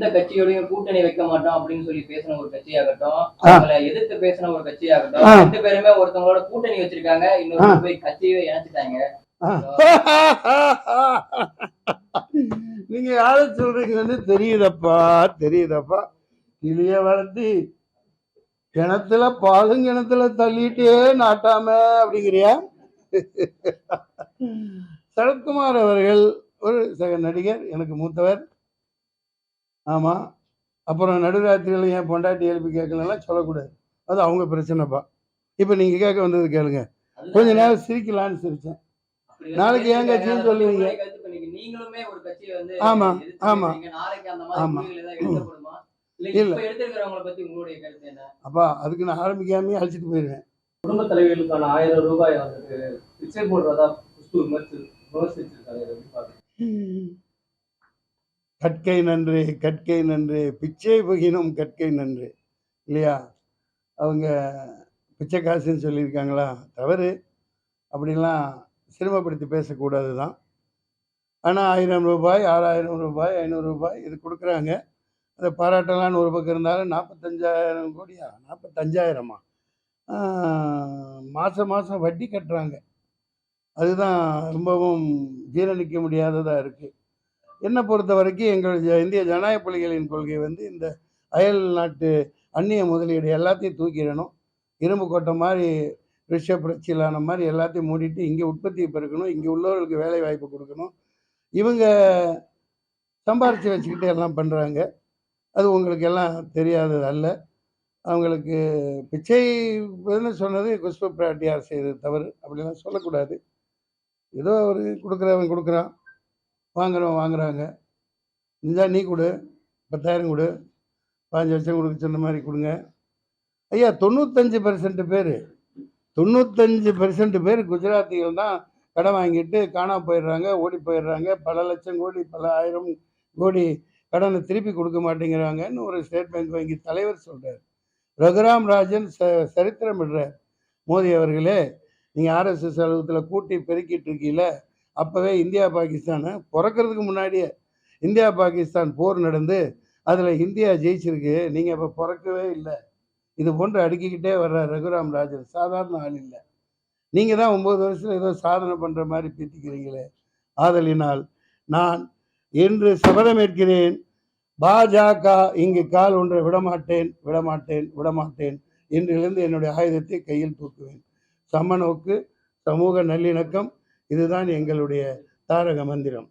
எந்த கட்சியோடையும் கூட்டணி வைக்க மாட்டோம் அப்படின்னு சொல்லி பேசின ஒரு கட்சியாகட்டும், அவங்கள எதிர்த்து பேசின ஒரு கட்சியாகட்டும், 2 பேருமே ஒருத்தவங்களோட கூட்டணி வச்சிருக்காங்க. இன்னொரு போய் கட்சியவே இணைச்சிட்டாங்க. நீங்க யார சொல்றீங்கன்னு தெரியுதப்பா. கிளிய வளர்த்தி கிணத்துல பாலும் கிணத்துல தள்ளிட்டே நாட்டாம அப்படிங்கிறியா? சரத்குமார் அவர்கள் ஒரு சக நடிகர், எனக்கு மூத்தவர். ஆமா. அப்புறம் நடுராத்திரியில என் பொண்டாட்டி எழுப்பி கேட்கலாம் சொல்லக்கூடாது, அது அவங்க பிரச்சனைப்பா. இப்ப நீங்க கேட்க வந்தது கேளுங்க. கொஞ்ச நேரம் சிரிக்கலான்னு சிரிச்சேன். நாளைக்கு ஏன் கட்சின்னு சொல்லுவீங்க? ஆமா ஆமா ஆமா இல்ல அப்பா, அதுக்கு நான் ஆரம்பிக்காமே அழைச்சிட்டு போயிருவேன். குடும்ப தலைவிகளுக்கான 1000 ரூபாய் வந்துட்டு பிச்சை போடுறதா விமர்சிச்சிருக்காங்க. கற்கை நன்று பிச்சை புகினும் கற்கை நன்று இல்லையா? அவங்க பிச்சை காசுன்னு சொல்லியிருக்காங்களா? தவறு. அப்படிலாம் சிரமப்படுத்தி பேசக்கூடாது தான். ஆனால் 1000 ரூபாய் 6000 ரூபாய் 500 ரூபாய் இது கொடுக்குறாங்க. அதை பாராட்டலான்னு ஒரு பக்கம் இருந்தாலும் 45,000 கோடியா 45,000மா மாதம் வட்டி கட்டுறாங்க. அதுதான் ரொம்பவும் ஜீரணிக்க முடியாததாக இருக்குது. என்னை பொறுத்த வரைக்கும் எங்கள் இந்திய ஜனநாயக புலிகளின் கொள்கை வந்து இந்த அயல் நாட்டு அந்நிய முதலீடு எல்லாத்தையும் தூக்கிடணும். இரும்பு கோட்டை மாதிரி ரிஷப் பிரச்சிலான மாதிரி எல்லாத்தையும் மூடிட்டு இங்கே உற்பத்தியை பெருக்கணும், இங்கே உள்ளவர்களுக்கு வேலை வாய்ப்பு கொடுக்கணும். இவங்க சம்பாரித்து வச்சுக்கிட்டு எல்லாம் பண்ணுறாங்க. அது உங்களுக்கு எல்லாம் தெரியாதது அல்ல. அவங்களுக்கு பிச்சை சொன்னது குஷ்பு பிராட்டியார் செய்தது தவறு. அப்படிலாம் சொல்லக்கூடாது. ஏதோ அவர் கொடுக்குறவன் கொடுக்குறான், வாங்குறவன் வாங்குறாங்க. இருந்தா நீ கொடு, 10,000 கொடு, 5 லட்சம் கொடுக்க சொன்ன மாதிரி கொடுங்க. ஐயா 95% பேர் 95% பேர் குஜராத்திகள் தான் கடன் வாங்கிட்டு காணாம போயிடுறாங்க, ஓடி போயிடுறாங்க. பல லட்சம் கோடி பல 1000 கோடி கடனை திருப்பி கொடுக்க மாட்டேங்கிறாங்கன்னு ஒரு ஸ்டேட் பேங்க் வங்கி தலைவர் சொல்கிறார். ரகுராம் ராஜன் சரித்திரம் விடுறார். மோடி அவர்களே, நீங்கள் ஆர்எஸ்எஸ் அலுவலகத்தில் கூட்டி பெருக்கிட்டு இருக்கீங்கள, அப்போவே இந்தியா பாகிஸ்தானை பிறக்கிறதுக்கு முன்னாடியே இந்தியா பாகிஸ்தான் போர் நடந்து அதில் இந்தியா ஜெயிச்சிருக்கு. நீங்கள் இப்போ பிறக்கவே இல்லை. இது போன்று அடுக்கிக்கிட்டே வர்ற ரகுராம் ராஜன் சாதாரண ஆள் இல்லை. நீங்கள் தான் 9 வருஷத்தில் ஏதோ சாதனை பண்ணுற மாதிரி பீத்திக்கிறீங்களே. ஆதலினால் நான் என்று சபதமேற்கிறேன், பாஜக இங்கு கால் ஒன்றை விடமாட்டேன் என்றிலிருந்து என்னுடைய ஆயுதத்தை கையில் தூக்குவேன். சமநோக்கு, சமூக நல்லிணக்கம், இதுதான் எங்களுடைய தாரக மந்திரம்.